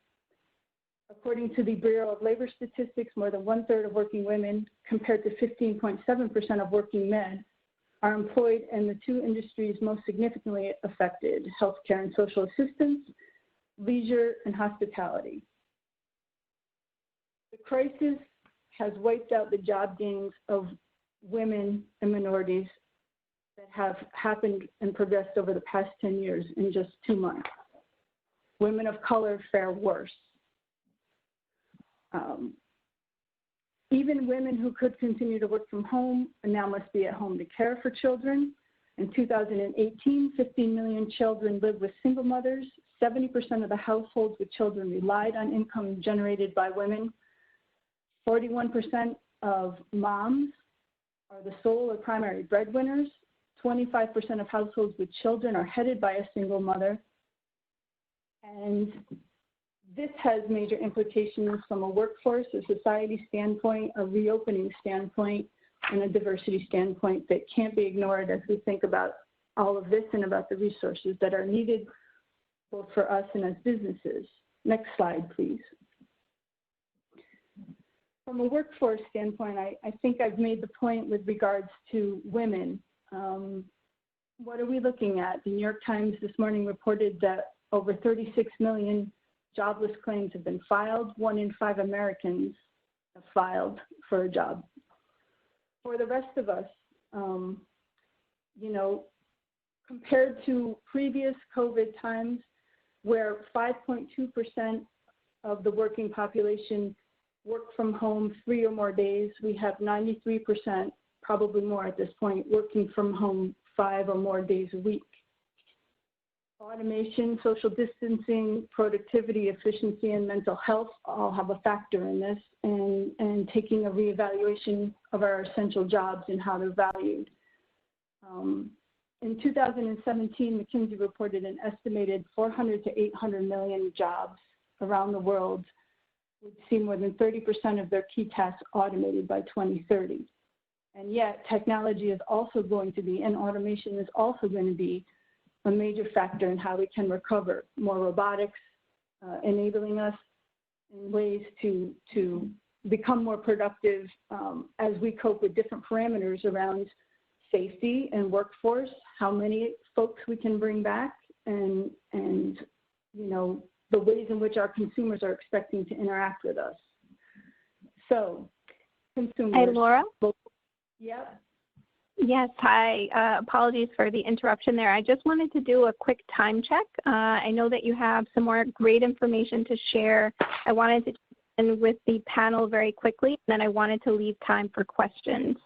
According to the Bureau of Labor Statistics, more than 1/3 of working women, compared to 15.7% of working men, are employed in the two industries most significantly affected: healthcare and social assistance, leisure and hospitality. The crisis has wiped out the job gains of women and minorities that have happened and progressed over the past 10 years in just 2 months. Women of color fare worse. Even women who could continue to work from home now must be at home to care for children. In 2018, 15 million children lived with single mothers. 70% of the households with children relied on income generated by women. 41% of moms are the sole or primary breadwinners. 25% of households with children are headed by a single mother. And this has major implications from a workforce, a society standpoint, a reopening standpoint, and a diversity standpoint that can't be ignored as we think about all of this and about the resources that are needed both for us and as businesses. Next slide, please. From a workforce standpoint, I think I've made the point with regards to women. What are we looking at? The New York Times this morning reported that over 36 million jobless claims have been filed. 1 in 5 Americans have filed for a job. For the rest of us, compared to previous COVID times where 5.2% of the working population work from home 3 or more days. We have 93%, probably more at this point, working from home 5 or more days a week. Automation, social distancing, productivity, efficiency, and mental health all have a factor in this, and taking a reevaluation of our essential jobs and how they're valued. In 2017, McKinsey reported an estimated 400 to 800 million jobs around the world would see more than 30% of their key tasks automated by 2030. And yet, technology is also going to be, and automation is also going to be, a major factor in how we can recover. More robotics, enabling us in ways to become more productive as we cope with different parameters around safety and workforce, how many folks we can bring back, and you know, the ways in which our consumers are expecting to interact with us. So, consumers. Hi, Laura. Yep. Yes, hi. Apologies for the interruption there. I just wanted to do a quick time check. I know that you have some more great information to share. I wanted to end with the panel very quickly, and then I wanted to leave time for questions.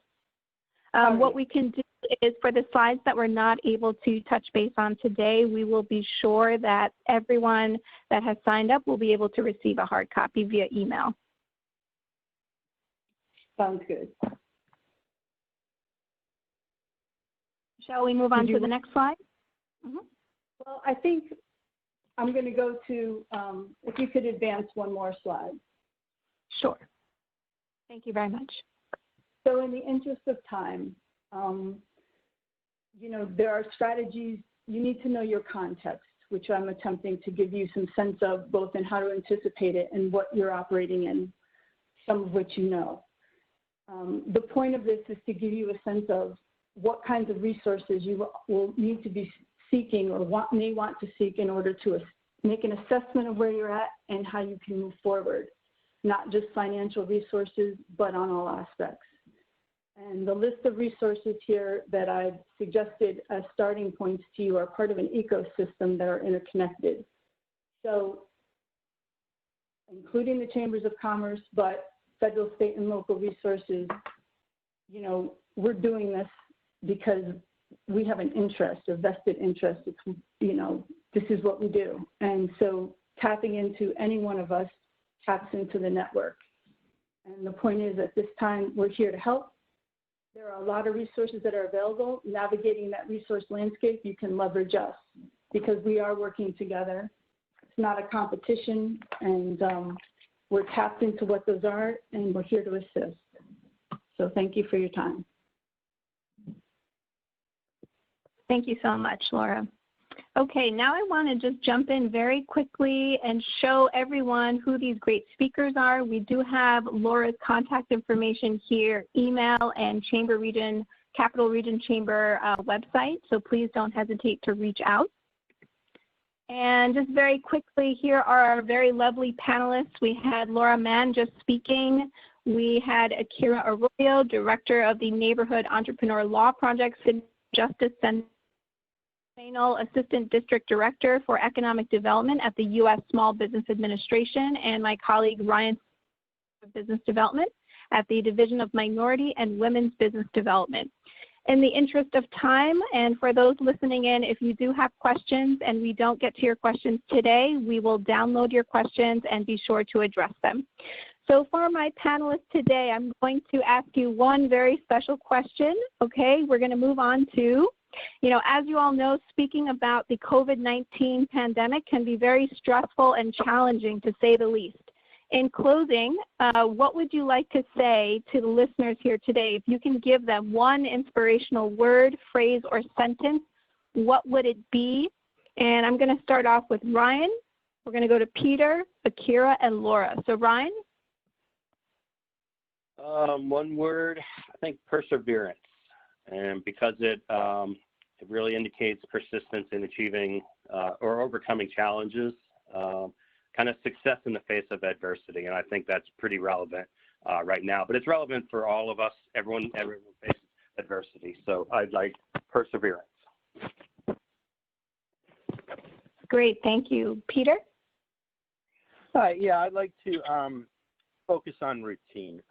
What we can do is, for the slides that we're not able to touch base on today, we will be sure that everyone that has signed up will be able to receive a hard copy via email. Sounds good. Shall we move on to the next slide? Well, I think I'm going to go to, if you could advance one more slide. Sure. Thank you very much. So in the interest of time, you know, there are strategies. You need to know your context, which I'm attempting to give you some sense of, both in how to anticipate it and what you're operating in, some of which you know. The point of this is to give you a sense of what kinds of resources you will need to be seeking or may want to seek in order to make an assessment of where you're at and how you can move forward, not just financial resources, but on all aspects. And the list of resources here that I've suggested as starting points to you are part of an ecosystem that are interconnected. So, including the chambers of commerce, but federal, state, and local resources, you know, we're doing this because we have an interest, a vested interest. It's, you know, this is what we do. And so tapping into any one of us taps into the network. And the point is, at this time, we're here to help. There are a lot of resources that are available. Navigating that resource landscape, you can leverage us because we are working together. It's not a competition, and we're tapped into what those are, and we're here to assist. So thank you for your time. Thank you so much, Laura. Okay, now I want to just jump in very quickly and show everyone who these great speakers are. We do have Laura's contact information here, email, and Chamber Region, Capital Region Chamber website, so please don't hesitate to reach out. And just very quickly, here are our very lovely panelists. We had Laura Mann just speaking. We had Akira Arroyo, Director of the Neighborhood Entrepreneur Law Project, City Justice Center, Assistant District Director for Economic Development at the U.S. Small Business Administration, and my colleague Ryan of Business Development at the Division of Minority and Women's Business Development. In the interest of time, and for those listening in, if you do have questions and we don't get to your questions today, we will download your questions and be sure to address them. So for my panelists today, I'm going to ask you one very special question. Okay, we're going to move on to, you know, as you all know, speaking about the COVID-19 pandemic can be very stressful and challenging, to say the least. In closing, what would you like to say to the listeners here today? If you can give them one inspirational word, phrase, or sentence, what would it be? And I'm going to start off with Ryan. We're going to go to Peter, Akira, and Laura. So Ryan? One word, I think perseverance. And because it really indicates persistence in achieving or overcoming challenges, kind of success in the face of adversity. And I think that's pretty relevant right now. But it's relevant for all of us. Everyone faces adversity. So I'd like perseverance. Great, thank you. Peter? Yeah, I'd like to focus on routine.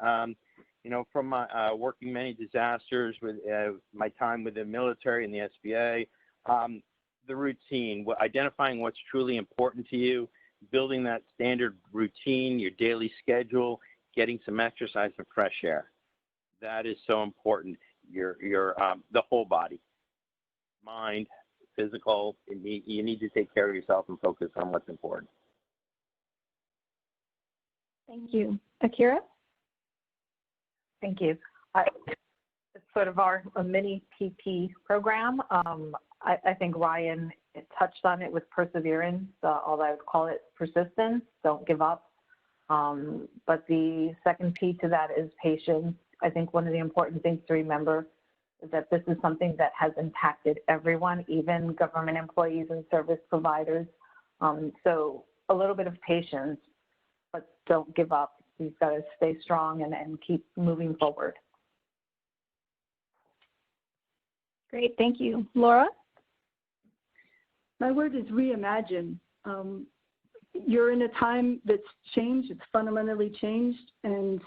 You know, from my working many disasters with my time with the military and the SBA, the routine, identifying what's truly important to you, building that standard routine, your daily schedule, getting some exercise and fresh air. That is so important. The whole body, mind, physical. You need to take care of yourself and focus on what's important. Thank you. Akira? Thank you. It's sort of a mini PP program. I think Ryan touched on it with perseverance, although I would call it persistence. Don't give up. But the second P to that is patience. I think one of the important things to remember is that this is something that has impacted everyone, even government employees and service providers. So a little bit of patience, but don't give up. You've got to stay strong and keep moving forward. Great, thank you. Laura? My word is reimagine. You're in a time that's changed, it's fundamentally changed, and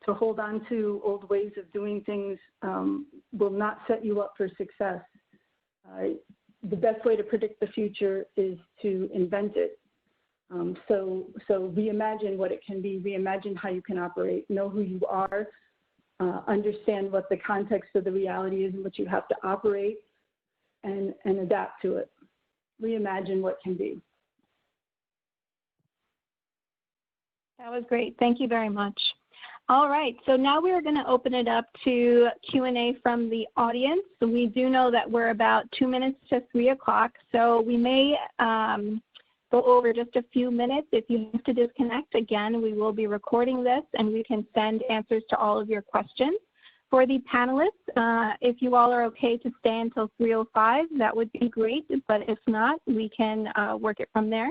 to hold on to old ways of doing things will not set you up for success. The best way to predict the future is to invent it. So reimagine what it can be, reimagine how you can operate, know who you are, understand what the context of the reality is and what you have to operate, and adapt to it. Reimagine what can be. That was great. Thank you very much. All right, so now we're going to open it up to Q&A from the audience. So we do know that we're about 2 minutes to 3 o'clock, so we may go over just a few minutes. If you have to disconnect, again, we will be recording this and we can send answers to all of your questions. For the panelists, if you all are okay to stay until 3:05, that would be great, but if not, we can work it from there.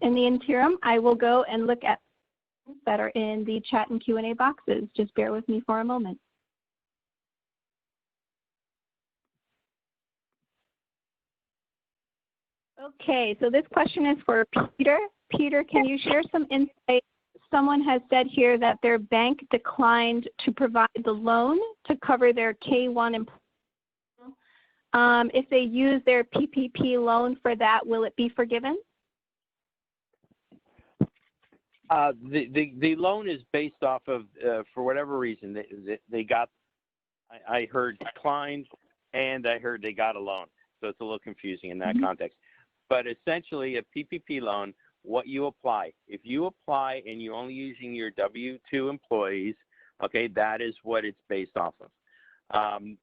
In the interim, I will go and look at that are in the chat and Q&A boxes. Just bear with me for a moment. Okay, so this question is for Peter. Peter, can you share some insight? Someone has said here that their bank declined to provide the loan to cover their K-1 employee. If they use their PPP loan for that, will it be forgiven? The loan is based off of, for whatever reason, they got, I heard declined, and I heard they got a loan. So it's a little confusing in that context. But essentially, a PPP loan, what you apply, if you apply and you're only using your W-2 employees, okay, that is what it's based off of. And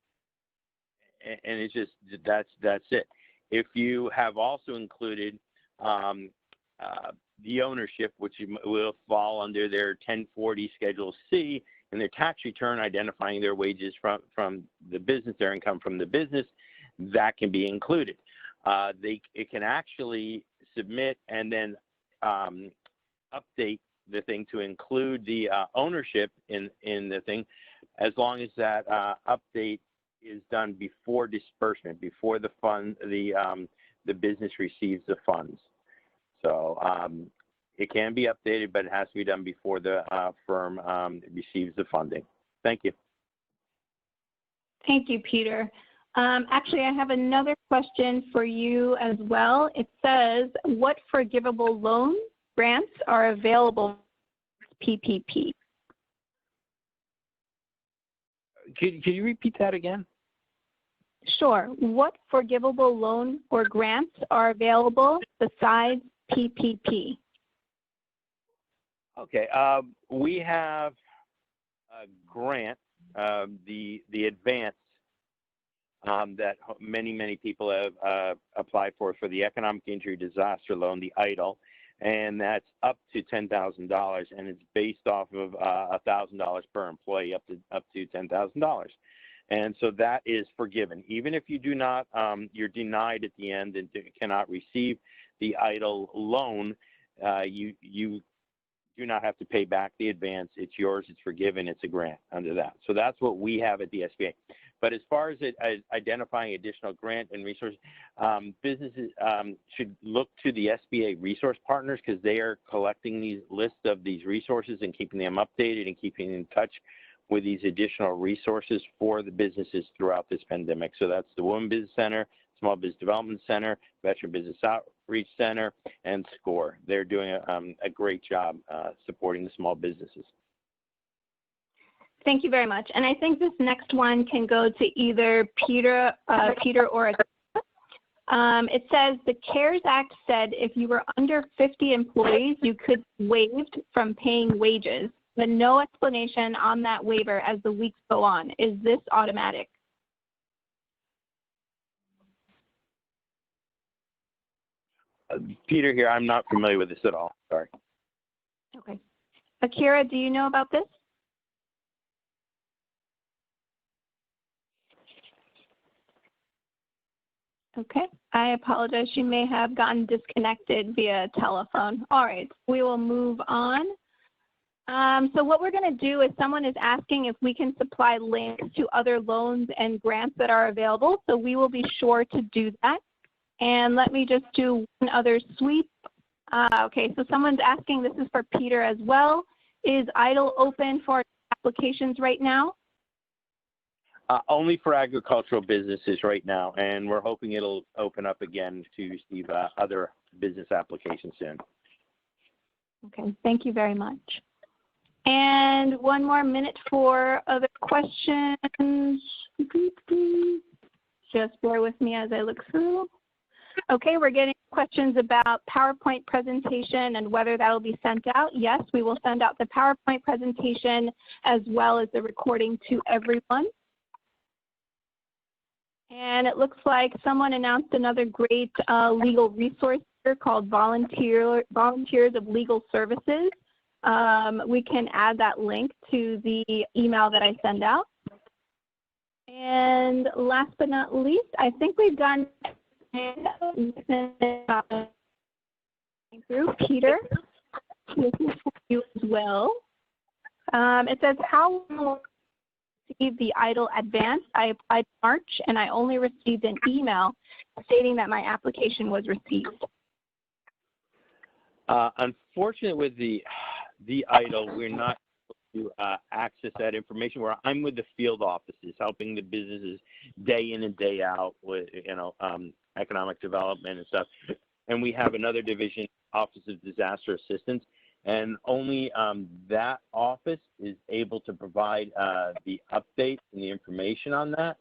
it's just, that's it. If you have also included the ownership, which will fall under their 1040 Schedule C, and their tax return identifying their wages from the business, their income from the business, that can be included. It can actually submit and then update the thing to include the ownership in the thing, as long as that update is done before disbursement, before the fund, the business receives the funds. So it can be updated, but it has to be done before the firm receives the funding. Thank you. Thank you, Peter. Actually, I have another question for you as well. It says, what forgivable loan grants are available for PPP? Can you repeat that again? Sure. What forgivable loan or grants are available besides PPP? Okay. We have a grant, the advance that many people have applied for the economic injury disaster loan, the EIDL, and that's up to $10,000, and it's based off of $1,000 per employee, up to $10,000. And so that is forgiven. Even if you do not, you're denied at the end and cannot receive the EIDL loan, you do not have to pay back the advance. It's yours. It's forgiven. It's a grant under that. So that's what we have at the SBA. But as far as identifying additional grant and resources, businesses should look to the SBA resource partners because they are collecting these lists of these resources and keeping them updated and keeping in touch with these additional resources for the businesses throughout this pandemic. So that's the Women Business Center, Small Business Development Center, Veteran Business Outreach Center, and SCORE. They're doing a great job supporting the small businesses. Thank you very much. And I think this next one can go to either Peter or it says the CARES Act said if you were under 50 employees, you could be waived from paying wages, but no explanation on that waiver as the weeks go on. Is this automatic? Peter here. I'm not familiar with this at all. Sorry. Okay. Akira, do you know about this? Okay, I apologize. She may have gotten disconnected via telephone. All right, we will move on. So what we're going to do is someone is asking if we can supply links to other loans and grants that are available. So we will be sure to do that. And let me just do one other sweep. Okay, so someone's asking, this is for Peter as well. Is EIDL open for applications right now? Only for agricultural businesses right now, and we're hoping it'll open up again to receive other business applications soon. Okay, thank you very much. And one more minute for other questions. Just bear with me as I look through. Okay, we're getting questions about PowerPoint presentation and whether that will be sent out. Yes, we will send out the PowerPoint presentation as well as the recording to everyone. And it looks like someone announced another great legal resource here called Volunteers of Legal Services. We can add that link to the email that I send out. And last but not least, I think we've done through Peter. This is for you as well. It says, how will the EIDL advance? I applied in March and I only received an email stating that my application was received. Unfortunately, with the EIDL, we're not able to access that information. I'm with the field offices, helping the businesses day in and day out with economic development and stuff. And we have another division, Office of Disaster Assistance. And only that office is able to provide the updates and the information on that.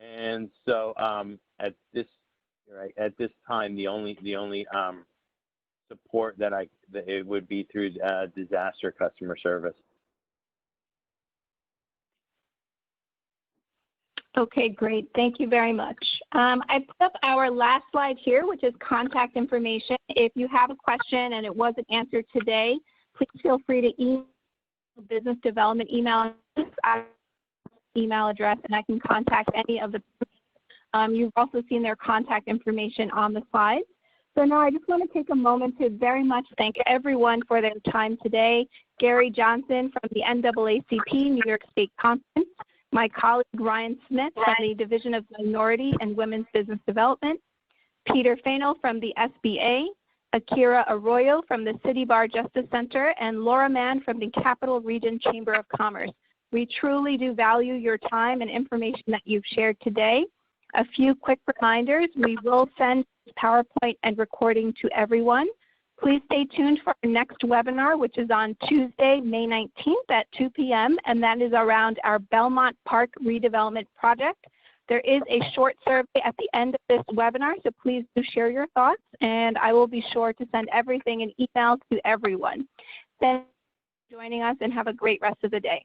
And so at this time, the only support that it would be through disaster customer service. Okay, great. Thank you very much. I put up our last slide here, which is contact information. If you have a question and it wasn't answered today, please feel free to email business development email address, and I can contact any of the. You've also seen their contact information on the slides. So now I just want to take a moment to very much thank everyone for their time today. Gary Johnson from the NAACP New York State Conference, my colleague Ryan Smith from the Division of Minority and Women's Business Development, Peter Fainel from the SBA, Akira Arroyo from the City Bar Justice Center, and Laura Mann from the Capital Region Chamber of Commerce. We truly do value your time and information that you've shared today. A few quick reminders. We will send PowerPoint and recording to everyone. Please stay tuned for our next webinar, which is on Tuesday, May 19th at 2 p.m., and that is around our Belmont Park redevelopment project. There is a short survey at the end of this webinar, so please do share your thoughts, and I will be sure to send everything in email to everyone. Thanks for joining us, and have a great rest of the day.